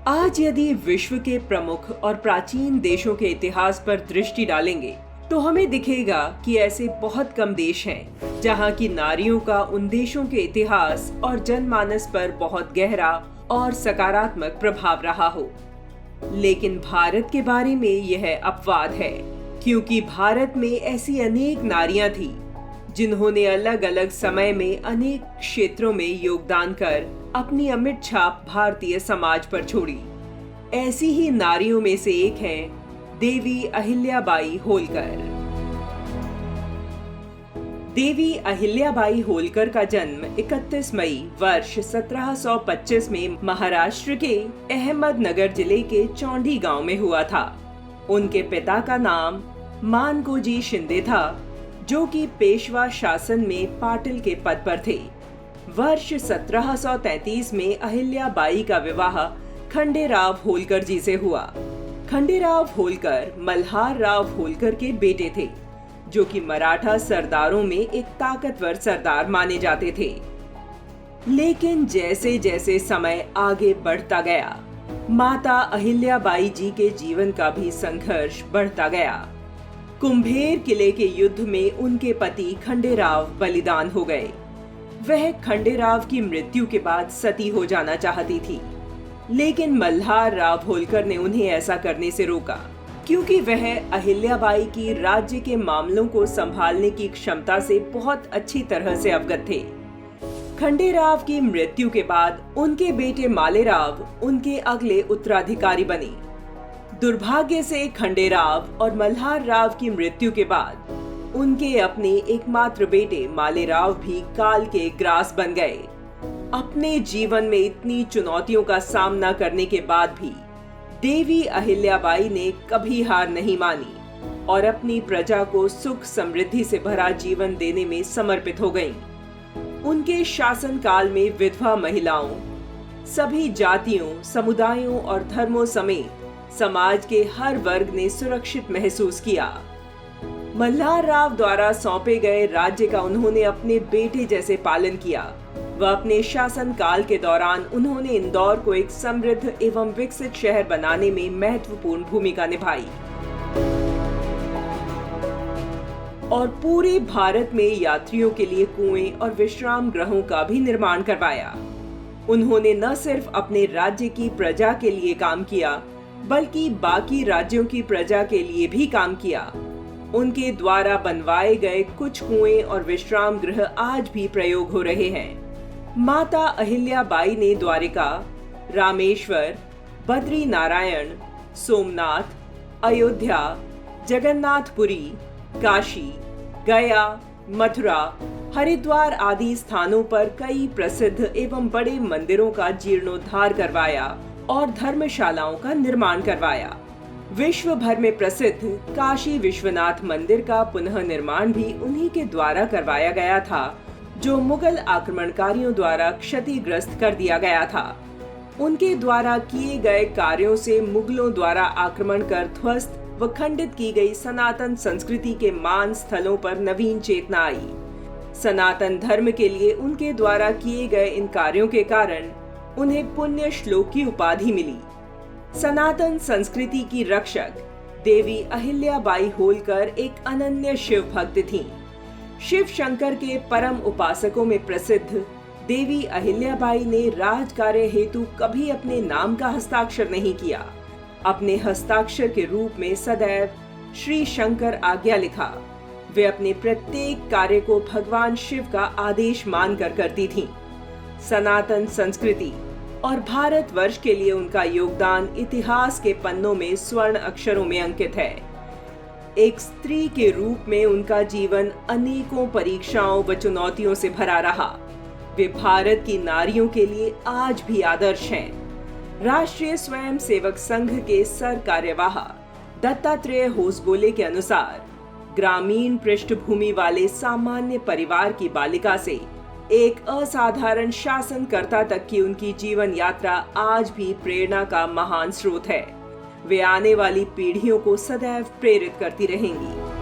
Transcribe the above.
आज यदि विश्व के प्रमुख और प्राचीन देशों के इतिहास पर दृष्टि डालेंगे तो हमें दिखेगा कि ऐसे बहुत कम देश हैं जहां की नारियों का उन देशों के इतिहास और जनमानस पर बहुत गहरा और सकारात्मक प्रभाव रहा हो। लेकिन भारत के बारे में यह अपवाद है, क्योंकि भारत में ऐसी अनेक नारियां थी जिन्होंने अलग अलग समय में अनेक क्षेत्रों में योगदान कर अपनी अमिट छाप भारतीय समाज पर छोड़ी। ऐसी ही नारियों में से एक है देवी अहिल्याबाई होलकर। देवी अहिल्याबाई होलकर का जन्म 31 मई वर्ष 1725 में महाराष्ट्र के अहमदनगर जिले के चौंडी गांव में हुआ था। उनके पिता का नाम मानकोजी शिंदे था, जो कि पेशवा शासन में पाटिल के पद पर थे। वर्ष 1733 में अहिल्याबाई का विवाह खंडेराव होलकर जी से हुआ। खंडेराव होलकर मल्हार राव होलकर के बेटे थे, जो कि मराठा सरदारों में एक ताकतवर सरदार माने जाते थे। लेकिन जैसे जैसे समय आगे बढ़ता गया, माता अहिल्याबाई जी के जीवन का भी संघर्ष बढ़ता गया। कुंभेर किले के युद्ध में उनके पति खंडेराव बलिदान हो गए। वह खंडेराव की मृत्यु के बाद सती हो जाना चाहती थी, लेकिन मल्हार राव होलकर ने उन्हें ऐसा करने से रोका, क्योंकि वह अहिल्याबाई की राज्य के मामलों को संभालने की क्षमता से बहुत अच्छी तरह से अवगत थे। खंडेराव की मृत्यु के बाद उनके बेटे मालेराव उनके अगले उत्तराधिकारी बने। दुर्भाग्य से खंडेराव और मल्हार राव की मृत्यु के बाद उनके अपने एकमात्र बेटे मालेराव भी काल के ग्रास बन गए। अपने जीवन में इतनी चुनौतियों का सामना करने के बाद भी देवी अहिल्याबाई ने कभी हार नहीं मानी और अपनी प्रजा को सुख समृद्धि से भरा जीवन देने में समर्पित हो गईं। उनके शासनकाल में विधवा महिलाओं, सभी जातियों, समुदायों और धर्मों समेत समाज के हर वर्ग ने सुरक्षित महसूस किया। मल्हार राव द्वारा सौंपे गए राज्य का उन्होंने अपने बेटे जैसे पालन किया। वह अपने शासन काल के दौरान उन्होंने इंदौर को एक समृद्ध एवं विकसित शहर बनाने में महत्वपूर्ण भूमिका निभाई और पूरे भारत में यात्रियों के लिए कुएं और विश्राम गृहों का भी निर्माण करवाया। उन्होंने न सिर्फ अपने राज्य की प्रजा के लिए काम किया, बल्कि बाकी राज्यों की प्रजा के लिए भी काम किया। उनके द्वारा बनवाए गए कुछ कुएं और विश्राम गृह आज भी प्रयोग हो रहे हैं। माता अहिल्याबाई ने द्वारिका, रामेश्वर, बद्री नारायण, सोमनाथ, अयोध्या, जगन्नाथपुरी, काशी, गया, मथुरा, हरिद्वार आदि स्थानों पर कई प्रसिद्ध एवं बड़े मंदिरों का जीर्णोद्धार करवाया और धर्मशालाओं का निर्माण करवाया। विश्व भर में प्रसिद्ध काशी विश्वनाथ मंदिर का पुनः निर्माण भी उन्हीं के द्वारा करवाया गया था, जो मुगल आक्रमणकारियों द्वारा क्षतिग्रस्त कर दिया गया था। उनके द्वारा किए गए कार्यों से मुगलों द्वारा आक्रमण कर ध्वस्त व खंडित की गई सनातन संस्कृति के मान स्थलों पर नवीन चेतना आई। सनातन धर्म के लिए उनके द्वारा किए गए इन कार्यों के कारण उन्हें पुण्य श्लोक की उपाधि मिली। सनातन संस्कृति की रक्षक देवी अहिल्याबाई होलकर एक अनन्य शिव भक्त थीं। शिव शंकर के परम उपासकों में प्रसिद्ध देवी अहिल्याबाई ने राजकार्य हेतु कभी अपने नाम का हस्ताक्षर नहीं किया। अपने हस्ताक्षर के रूप में सदैव श्री शंकर आज्ञा लिखा। वे अपने प्रत्येक कार्य को भगवान शिव का आदेश मानकर करती थीं। सनातन संस्कृति और भारतवर्ष के लिए उनका योगदान इतिहास के पन्नों में स्वर्ण अक्षरों में अंकित है। एक स्त्री के रूप में उनका जीवन अनेकों परीक्षाओं व चुनौतियों से भरा रहा। वे भारत की नारियों के लिए आज भी आदर्श हैं। राष्ट्रीय स्वयंसेवक संघ के सर कार्यवाह दत्तात्रेय होसबोले के अनुसार, ग्रामीण पृष्ठभूमि वाले सामान्य परिवार की बालिका से एक असाधारण शासनकर्ता तक की उनकी जीवन यात्रा आज भी प्रेरणा का महान स्रोत है। वे आने वाली पीढ़ियों को सदैव प्रेरित करती रहेंगी।